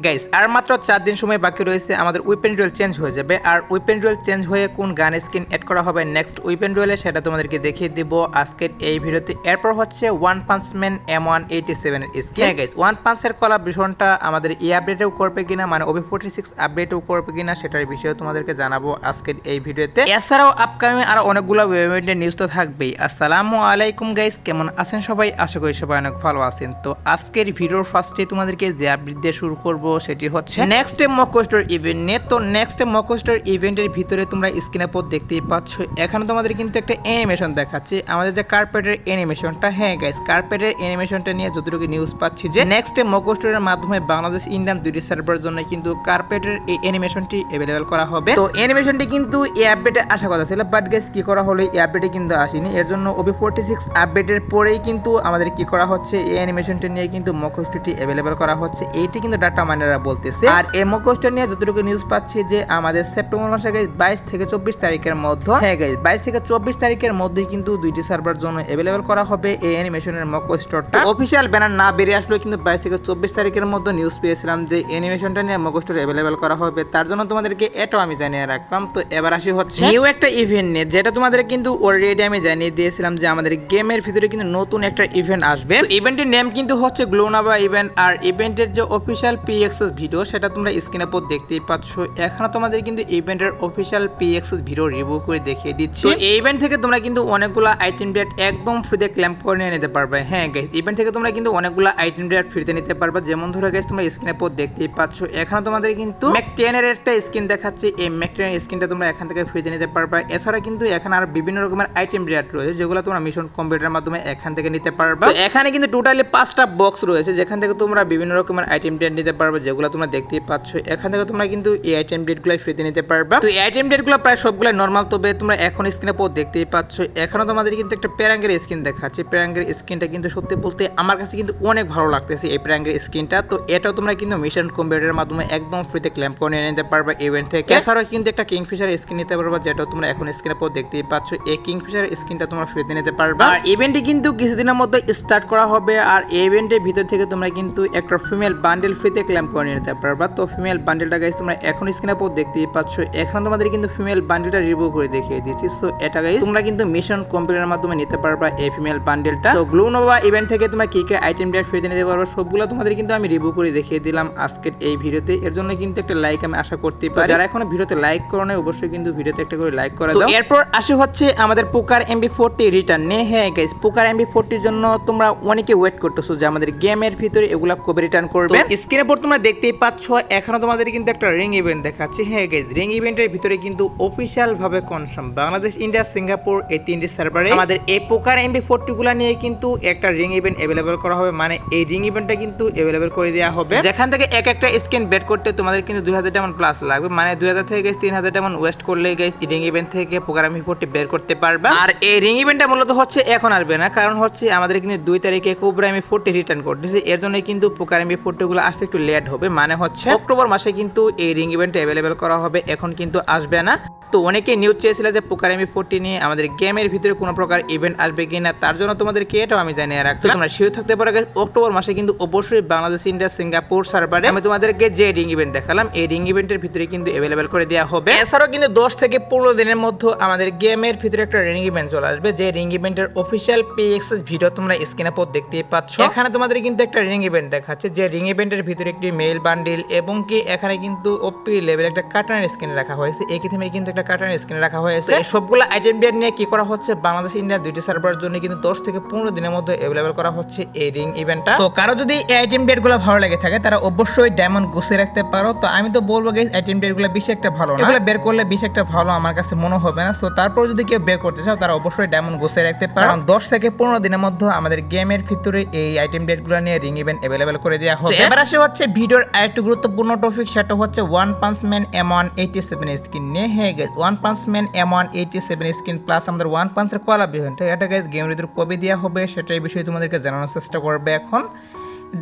Guys আর মাত্র 4 দিন সময় বাকি রয়েছে আমাদের উইপেন ডুয়েল চেঞ্জ হয়ে যাবে। আর উইপেন ডুয়েল চেঞ্জ হয়ে কোন গান স্কিন অ্যাড করা হবে নেক্সট উইপেন ডুয়েলে সেটা তোমাদেরকে দেখিয়ে দিব আজকের এই ভিডিওতে। এরপর হচ্ছে ওয়ান পাঞ্চ ম্যান M187 এর স্কিন। হ্যাঁ গাইস, ওয়ান পাঞ্চের কলাবরেশনটা আমাদের এই আপডেটেও করবে কিনা, মানে OB46 আপডেটেও করবে কিনা সেটার বিষয়ে তোমাদেরকে জানাবো আজকের এই ভিডিওতে। এছাড়াও আপকামিং আর অনেকগুলো ওয়েবসাইটের নিউজ তো থাকবেই। আসসালামু আলাইকুম গাইস, কেমন আছেন সবাই? আশা করি সবাই অনেক ভালো আছেন। তো আজকের ভিডিওর ফার্স্টে তোমাদেরকে যে আপডেট দিয়ে শুরু করব সেটি হচ্ছে নেক্সট মকস্টার ইভেন্ট নিয়ে। তো নেক্সট মকস্টার ইভেন্টের ভিতরে তোমরা স্ক্রিনে পর দেখতেই পাচ্ছ, এখানে তোমাদের কিন্তু একটা অ্যানিমেশন দেখাচ্ছে, আমাদের যে কার্পেটের অ্যানিমেশনটা। হ্যাঁ গাইস, কার্পেটের অ্যানিমেশনটা নিয়ে যতটুকু নিউজ পাচ্ছি যে নেক্সট মকস্টারের মাধ্যমে বাংলাদেশ ইন্ডিয়ান দুইটি সার্ভারের জন্য কিন্তু কার্পেটের এই অ্যানিমেশনটি अवेलेबल করা হবে। তো অ্যানিমেশনটি কিন্তু এই আপডেটে আসা কথা ছিল, বাট গাইস কি করা হলো, এই আপডেটে কিন্তু আসেনি। এর জন্য OB46 আপডেটের পরেই কিন্তু আমাদের কি করা হচ্ছে, এই অ্যানিমেশনটা নিয়ে কিন্তু মকস্টারটি अवेलेबल করা হচ্ছে। এইটি কিন্তু ডাটা মাইনাররা বলতেছে। আর এই মকস্টার নিয়ে যতটুকু নিউজ পাচ্ছি যে আমাদের সেপ্টেম্বর মাসে গাইস 22 থেকে 24 তারিখের মধ্যে, হ্যাঁ গাইস 22 থেকে 24 তারিখের মধ্যে কিন্তু দুইটি সার্ভার জন্য अवेलेबल করা হবে এই অ্যানিমেশনের মকস্টারটা। অফিশিয়াল ব্যানার না বেরিয়ে আসলো কিন্তু 22 থেকে 24 তারিখের মধ্যে নিউজ পেয়েছিলাম যে অ্যানিমেশনটা নিয়ে মকস্টার अवेलेबल করা হবে। তার জন্য তোমাদেরকে এটাও আমি জানিয়ে রাখলাম। তো এবার আসি হচ্ছে নিউ একটা ইভেন্ট নিয়ে, যেটা তোমাদের কিন্তু অলরেডি আমি জানিয়ে দিয়েছিলাম যে আমাদের গেমের ভিতরে কিন্তু নতুন একটা ইভেন্ট আসবে। ইভেন্টের নেম কিন্তু হচ্ছে গ্লোনাভা ইভেন্ট। আর ইভেন্টের যে অফিশিয়াল PXS ভিডিও সেটা তোমরা স্ক্রিনে পর দেখতেই পাচ্ছ। এখানে তোমাদের কিন্তু ইভেন্টের অফিশিয়াল PXS ভিডিও রিভিউ করে দেখিয়ে দিচ্ছি। তো এই ইভেন্ট থেকে তোমরা কিন্তু অনেকগুলো আইটেম রেট একদম ফ্রিতে ক্লেম করে নিয়ে নিতে পারবে। হ্যাঁ গাইস, ইভেন্ট থেকে তোমরা কিন্তু অনেকগুলো আইটেম রেট ফ্রিতে নিতে পারবে। যেমন ধরো গাইস, তোমরা স্ক্রিনে পর দেখতেই পাচ্ছ, এখানে তোমাদের কিন্তু ম্যাক-10 এর একটা স্কিন দেখাচ্ছে। এই ম্যাক-10 এর স্কিনটা তোমরা এখান থেকে ফ্রিতে নিতে পারবে। এছাড়া কিন্তু এখানে আর বিভিন্ন রকমের আইটেম রেট রয়েছে যেগুলো তোমরা মিশন কম্পিউটারের মাধ্যমে এখান থেকে নিতে পারবে। তো এখানে কিন্তু টোটালি 5টা বক্স রয়েছে যেখান থেকে তোমরা বিভিন্ন রকমের আইটেম রেট নিতে পারবে, যেগুলো তোমরা দেখতেই পাচ্ছ। এখান থেকে তোমরা কিন্তু এই আইটেম রেটগুলো ফ্রিতে নিতে পারবে। তো এই আইটেম রেটগুলো প্রায় সবগুলো নরমাল, তবে তোমরা এখন স্ক্রিনে পর দেখতেই পাচ্ছ এখানে তোমাদের কিন্তু একটা প্যারাঙ্গের স্কিন দেখাচ্ছে। প্যারাঙ্গের স্কিনটা কিন্তু সত্যি বলতে আমার কাছে কিন্তু অনেক ভালো লাগতেছে এই প্যারাঙ্গের স্কিনটা। তো এটাও তোমরা কিন্তু মিশন কম্পিউটারের মাধ্যমে একদম ফ্রিতে ক্লেম করে নিতে পারবে ইভেন্ট থেকে। এছাড়াও কিন্তু একটা কিংফিশার স্কিন নিতে পারবে, যেটা তোমরা এখন স্ক্রিনে পর দেখতেই পাচ্ছ। এই কিংফিশার স্কিনটা তোমরা ফ্রিতে নিতে পারবে। আর ইভেন্টটি কিন্তু কিছুদিনের মধ্যে স্টার্ট করা হবে। আর ইভেন্টের ভিতর থেকে তোমরা কিন্তু একটা ফিমেল বান্ডেল ফ্রিতে ক্লেম করে নিতে পারবে। তো ফিমেল বান্ডেলটা গাইস তোমরা এখন স্ক্রিনে পর দেখতেই পাচ্ছ। এখন তোমাদের কিন্তু ফিমেল বান্ডেলটা রিভিউ করে দেখিয়ে দিচ্ছি। সো এটা গাইস তোমরা কিন্তু মিশন কম্পিউটারের মাধ্যমে নিতে পারবে এই ফিমেল বান্ডেলটা। তো গ্লোনাভা ইভেন্ট থেকে তোমরা কি কি আইটেম রেট ফ্রিতে নিতে পারবে সবগুলো তোমাদের কিন্তু আমি রিভিউ করে দেখিয়ে দিলাম আজকের এই ভিডিওতে। এর জন্য কিন্তু একটা লাইক আমি আশা করতে পারি। যারা এখনো ভিডিওতে লাইক করো না অবশ্যই কিন্তু ভিডিওতে একটা করে লাইক করে দাও। এরপর আসি হচ্ছে আমাদের পোকার MB40 রিটার্ন নিয়ে। হ্যাঁ গাইস, পোকার MB40 এর জন্য তোমরা অনেকে ওয়েট করতেছো যে আমাদের গেমের ভিতরে এগুলা কবে রিটার্ন করবে। স্ক্রিনের উপর তোমরা দেখতেই পাচ্ছ এখনো তোমাদের কিন্তু একটা রিং ইভেন্ট দেখাচ্ছে। হ্যাঁ গাইস, রিং ইভেন্টের ভিতরে কিন্তু অফিশিয়াল ভাবে কনফার্ম বাংলাদেশ, ইন্ডিয়া, সিঙ্গাপুর এই তিনটি সার্ভারে আমাদের এই পোকার MB40 গুলা নিয়ে কিন্তু একটা রিং ইভেন্ট अवेलेबल করা হবে। মানে এই রিং ইভেন্টটা কিন্তু अवेलेबल করে দেওয়া হবে, যেখান থেকে এক একটা স্কিন বের করতে তোমাদের কিন্তু 2000 ডায়মন্ড প্লাস লাগবে। মানে 2000 থেকে গাইস 3000 ডায়মন্ড ওয়েস্ট করলে গাইস রিং ইভেন্ট থেকে পোকার MB40 বের করতে পারবে। আর এই রিং ইভেন্টটা মূলত হচ্ছে এখন আসবে না, কারণ হচ্ছে আমাদের কিন্তু 2 তারিখে কোবরা MB40 রিটার্ন করতেছে। এর জন্য কিন্তু পোকার MB40 গুলো আসতে একটু লেট হবে। মানে হচ্ছে অক্টোবর মাসে কিন্তু এই রিং ইভেন্টটা अवेलेबल করা হবে, এখন কিন্তু আসবে না। তো অনেকে নিউজ চেয়েছিল যে পোকার MB40 নিয়ে আমাদের গেমের ভিতরে কোনো প্রকার ইভেন্ট আসবে কিনা, তার জন্য তোমাদেরকে এটাও আমি জানিয়ে রাখছি। তোমরা শিওর থাকতে পারো গাইস, অক্টোবর মাসে কিন্তু অবশ্যই বাংলাদেশ, ইন্ডিয়া, সিঙ্গাপুর সার্ভারে আমি তোমাদেরকে যে রিং ইভেন্ট দেখালাম এই রিং ইভেন্টের ভিতরে কিন্তু अवेलेबल করে দেওয়া হবে। এছাড়াও কিন্তু 10 থেকে 15 দিনের মধ্যে আমাদের গেমের ভিতরে একটা রিং ইভেন্ট চলে আসবে, যে রিং ইভেন্টের অফিশিয়াল PXS ভিডিও তোমরা স্ক্রিনে পর দেখতেই পাচ্ছ। এখানে তোমাদের কিন্তু একটা রিং ইভেন্ট দেখাচ্ছে, যে রিং ইভেন্টের ভিতরে একটি মেল বান্ডিল এবং কি এখানে কিন্তু OP লেভেল একটা কার্টুনের স্ক্রিন রাখা হয়েছে। এই কিথমে কিন্তু একটা কার্টুনের স্ক্রিন রাখা হয়েছে। সবগুলো আইটেম রেট নিয়ে কি করা হচ্ছে, বাংলাদেশ, ইন্ডিয়া দুইটি সার্ভারের জন্য কিন্তু 10 থেকে 15 দিনের মধ্যে अवेलेबल করা হচ্ছে এই রিং ইভেন্টটা। তো কারো যদি এই আইটেম রেট গুলো ভালো লাগে থাকে তারা অবশ্যই ডায়মন্ড গুছিয়ে রাখতে পারো। তো আমি তো বলবো গাইস, আইটেম রেট গুলো বেশি একটা ভালো না, এগুলো বের করলে বেশি একটা ভালো আমার কাছে মনে হবে না। সো তারপর যদি কেউ বের করতে চাও তারা অবশ্যই ডায়মন্ড গুছিয়ে রাখতে পারো, কারণ 10 থেকে 15 দিনের মধ্যে আমাদের গেমের ভিতরে এই আইটেম রেট গুলো নিয়ে রিং ইভেন্ট अवेलेबल করে দেওয়া হবে। এবার আসে হচ্ছে ভিডিওর আরেকটু গুরুত্বপূর্ণ টপিক, সেটা হচ্ছে one punch man M187 skin নিয়ে। হ্যাঁ guys, one punch man M187 skin plus আমাদের ওয়ান পাঞ্চের কলাবরেশনটা এটা গাইস গেমের ভিতরে কবে দেওয়া হবে সেটার বিষয়ে তোমাদেরকে জানানোর চেষ্টা করবে এখন।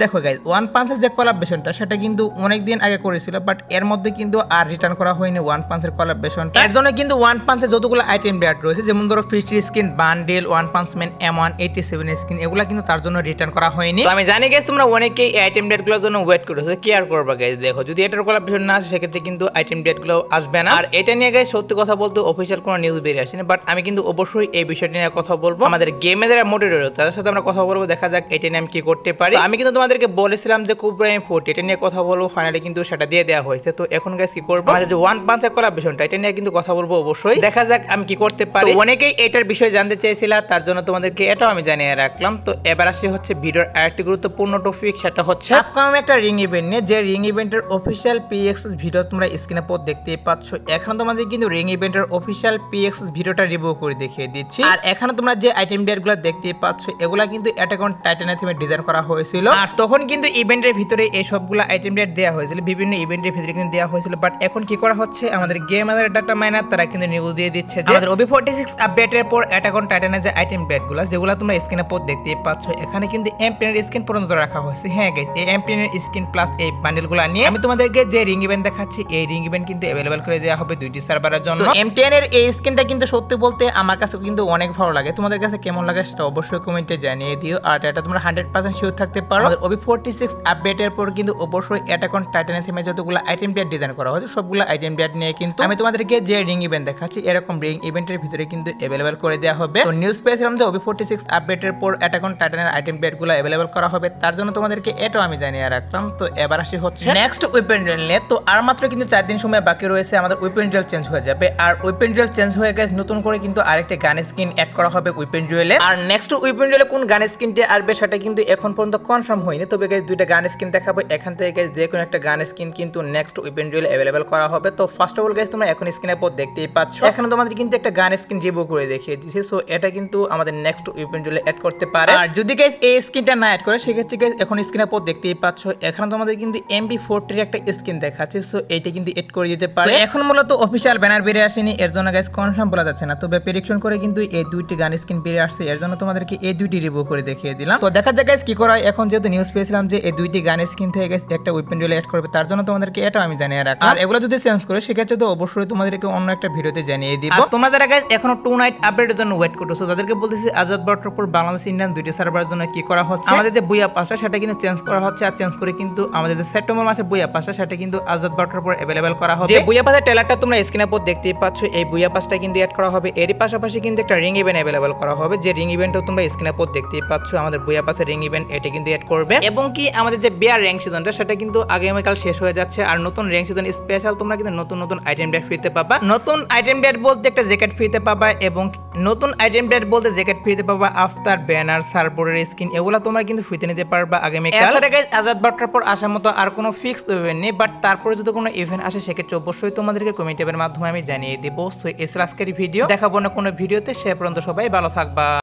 দেখো গাইজ ওয়ান পাঞ্চের যে কোলাবরেশনটা সেটা কিন্তু অনেকদিন আগে করেছিল, বাট এর মধ্যে কিন্তু আর রিটার্ন করা হয়নি ওয়ান পাঞ্চের কোলাবরেশনটা। এর জন্য কিন্তু ওয়ান পাঞ্চের যতগুলো আইটেম রেট রয়েছে, যেমন ধরো ফিস্টি skin bundle, one punch man M1 87 skin, এগুলো কিন্তু তার জন্য রিটার্ন করা হয়নি। তো আমি জানি গাইজ তোমরা অনেকেই এই আইটেম রেটগুলোর জন্য ওয়েট করেছো, কি আর করবা গাইজ। দেখো যদি এটার কোলাবরেশন না আসে সেক্ষেত্রে কিন্তু আইটেম রেটগুলো আসবে না। আর এটা নিয়ে গাইজ সত্যি কথা বলতে অফিসিয়াল কোনো নিউজ বেরিয়ে আসেনি, বাট আমি কিন্তু অবশ্যই এই বিষয়টি নিয়ে কথা বলবো। আমাদের গেমে যারা মোটিভেটর তাদের সাথে আমরা কথা বলবো, দেখা যাক এটা নিয়ে আমি কি করতে পারি। আমি কিন্তু তোমাদেরকে বলেছিলাম যে খুব আমি 40 এটা নিয়ে কথা বলবো, ফাইনালি কিন্তু সেটা দিয়ে দেওয়া হয়েছে। তো এখন গাইস কি করবো, আমাদের যে ওয়ান পাঞ্চের কোলাবরেশনটা এটা নিয়ে কিন্তু কথা বলবো অবশ্যই, দেখা যাক আমি কি করতে পারি। অনেকেই এটার বিষয়ে জানতে চেয়েছিল, তার জন্য তোমাদেরকে এটাও আমি জানিয়ে রাখলাম। তো এবার আসি হচ্ছে ভিডিওর আরেকটি গুরুত্বপূর্ণ টপিক, সেটা হচ্ছে আপকামিং একটা রিং ইভেন্ট নিয়ে, যে রিং ইভেন্টের অফিসিয়াল PXS ভিডিও তোমরা স্ক্রিনে পর দেখতেই পাচ্ছ। এখন তোমাদের কিন্তু রিং ইভেন্টের অফিসিয়াল PXS ভিডিওটা রিভিউ করে দেখিয়ে দিচ্ছি। আর এখানে তোমরা যে আইটেম ডেটগুলো দেখতেই পাচ্ছ এগুলা কিন্তু অ্যাটাক অন টাইটানের থিমে ডিজাইন করা হয়েছিল। আর তখন কিন্তু ইভেন্টের ভিতরে এই সবগুলো আইটেম ডেট দেওয়া হয়েছিল, বিভিন্ন ইভেন্টের ভিতরে কিন্তু দেওয়া হয়েছিল। বাট এখন কি করা হচ্ছে, আমাদের গেমারের ডাটা মাইনার তারা কিন্তু নিউজ দিয়ে দিচ্ছে যে আমাদের OB46 আপডেটের পর অ্যাটাক অন টাইটানের যে আইটেম ডেটগুলো যেগুলো তোমরা স্ক্রিনে পর দেখতেই পাচ্ছ, এখানে কিন্তু এমপিনের স্কিন পর্যন্ত রাখা হয়েছে। হ্যাঁ গাইস, এই এমপিনের স্কিন প্লাস এই বান্ডেলগুলো নিয়ে আমি তোমাদেরকে যে রিং ইভেন্ট দেখাচ্ছি, এই রিং ইভেন্ট কিন্তু অ্যাভেলেবল করে দেওয়া হবে দুইটি সার্ভারের জন্য। এমটিএন এর এই স্কিনটা কিন্তু সত্যি বলতে আমার কাছে কিন্তু অনেক ভালো লাগে। তোমাদের কাছে কেমন লাগে সেটা অবশ্যই কমেন্টে জানিয়ে দিও। আর এটা তোমরা 100% শিওর থাকতে পারো, OB46 আপডেটের পর কিন্তু অবশ্যই অ্যাটাক অন টাইটানের থিমে যতগুলো আইটেম ডেট ডিজাইন করা হয়েছে সবগুলো আইটেম ডেট নিয়ে কিন্তু আমি তোমাদেরকে যে রিং ইভেন্ট দেখাচ্ছি এরকম রিং ইভেন্টের ভিতরে কিন্তু অ্যাভেলেবল করে দেওয়া হবে। তো নিউজ পেয়েছিলাম যে OB46 আপডেটের পর অ্যাটাক অন টাইটানের আইটেম ডেটগুলো অ্যাভেলেবল করা হবে, তার জন্য তোমাদেরকে এটাও আমি জানিয়ে রাখলাম। তো এবার আসি হচ্ছে নেক্সট ওয়েপন ডুয়েল নিয়ে। তো আর মাত্র কিন্তু 4 দিন সময় বাকি রয়েছে, আমাদের ওয়েপন ডুয়েল চেঞ্জ হয়ে যাবে। আর ওয়েপন ডুয়েল চেঞ্জ হয়ে গেছে, নতুন করে কিন্তু আরেকটা গান স্কিন অ্যাড করা হবে ওয়েপন ডুয়েলে। আর নেক্সট ওয়েপন ডুয়েলে কোন গান স্কিনটি আসবে সেটা কিন্তু এখন পর্যন্ত কনফার্ম হয়নি, তবে গাইস দুইটা গান স্কিন দেখাবো। এখান থেকে গাইস যে কোনো একটা গান স্কিন কিন্তু নেক্সট ওয়েপন ডুয়েলে अवेलेबल করা হবে। তো ফার্স্ট অফ অল গাইস তোমরা এখন স্ক্রিনের পর দেখতেই পাচ্ছ, এখানে তোমাদের কিন্তু একটা গান স্কিন রিভিউ করে দেখিয়ে দিয়েছি। সো এটা কিন্তু আমাদের নেক্সট ওয়েপন ডুয়েলে অ্যাড করতে পারে। আর যদি গাইস এই স্কিনটা না অ্যাড করে সেক্ষেত্রে গাইস এখন স্ক্রিনের পর দেখতেই পাচ্ছ, এখানে তোমাদের কিন্তু MB40 এর একটা স্কিন দেখাচ্ছে। সো এইটা কিন্তু অ্যাড করে দিতে পারে। এখন মূলত অফিশিয়াল ব্যানার বেরিয়ে আসেনি, এর জন্য গাইস কনফার্ম বলা যাচ্ছে না, তবে প্রেডিকশন করে কিন্তু এই দুইটি গান স্কিন বেরিয়ে আসছে, এর জন্য তোমাদেরকে এই দুইটি রিভিউ করে দেখিয়ে দিলাম। তো দেখা যাক গাইস কি করা। এখন যেহেতু নিউজ পেয়েছিলাম যে এই দুইটি গান স্কিন থেকে গাইস একটা ওয়েপন ডুয়েল অ্যাড করবে, তার জন্য তোমাদেরকে এটা আমি জানিয়ে রাখলাম। আর এগুলো যদি চেঞ্জ করে সেক্ষেত্রে তো অবশ্যই তোমাদেরকে অন্য একটা ভিডিওতে জানিয়ে দিব। তোমরা যারা গাইস এখনো 2 নাইট আপডেটের জন্য ওয়েট করতেছো তাদেরকে বলতেছি আজাদ বার্ডের উপর বাংলাদেশ ইন্ডিয়ান দুইটি সার্ভারের জন্য কি করা হচ্ছে, আমাদের যে বুইয়া পাসটা সেটা কিন্তু চেঞ্জ করা হচ্ছে। আর চেঞ্জ করে কিন্তু আমাদের যে সেপ্টেম্বর মাসে বুইয়া পাসটা সেটা কিন্তু আজাদ বার্ডের উপর अवेलेबल করা হবে। যে বুইয়া পাসের ট্রেলারটা তোমরা স্ক্রিনের উপর দেখতেই পাচ্ছ, এই বুইয়া পাসটা কিন্তু অ্যাড করা হবে। এর পাশাপাশি কিন্তু একটা রিং ইভেন্ট अवेलेबल করা হবে, যে রিং ইভেন্টও তোমরা স্ক্রিনের উপর দেখতেই পাচ্ছ। আমাদের বুইয়া পাসের রিং ইভেন্ট এটা কিন্তু অ্যাড করবে, এবং কি আমাদের যে বিয়ার র্যাঙ্ক সিজনটা সেটা কিন্তু আগামীকাল শেষ হয়ে যাচ্ছে। আর নতুন র্যাঙ্ক সিজন স্পেশাল তোমরা কিন্তু নতুন নতুন আইটেম ডেট ফ্রিতে পাবা। নতুন আইটেম ডেট বলতে একটা জ্যাকেট ফ্রিতে পাবা, এবং নতুন আইটেম ডেট বলতে জ্যাকেট ফ্রিতে পাবা, আফতার ব্যানার সার্ভারের স্কিন এগুলো তোমরা কিন্তু ফ্রিতে নিতে পারবা আগামীকাল। এছাড়া গাইস আজাদ বার্ডের পর আসার মতো আর কোনো ফিক্স ইভেন্ট নেই, বাট তারপরে যদি কোনো ইভেন্ট আসে সেক্ষেত্রে অবশ্যই তোমাদেরকে কমেন্টের মাধ্যমে আমি জানিয়ে দেবো। সো এই আজকের ভিডিও দেখাবো না কোনো ভিডিওতে, সে পর্যন্ত সবাই ভালো থাকবা।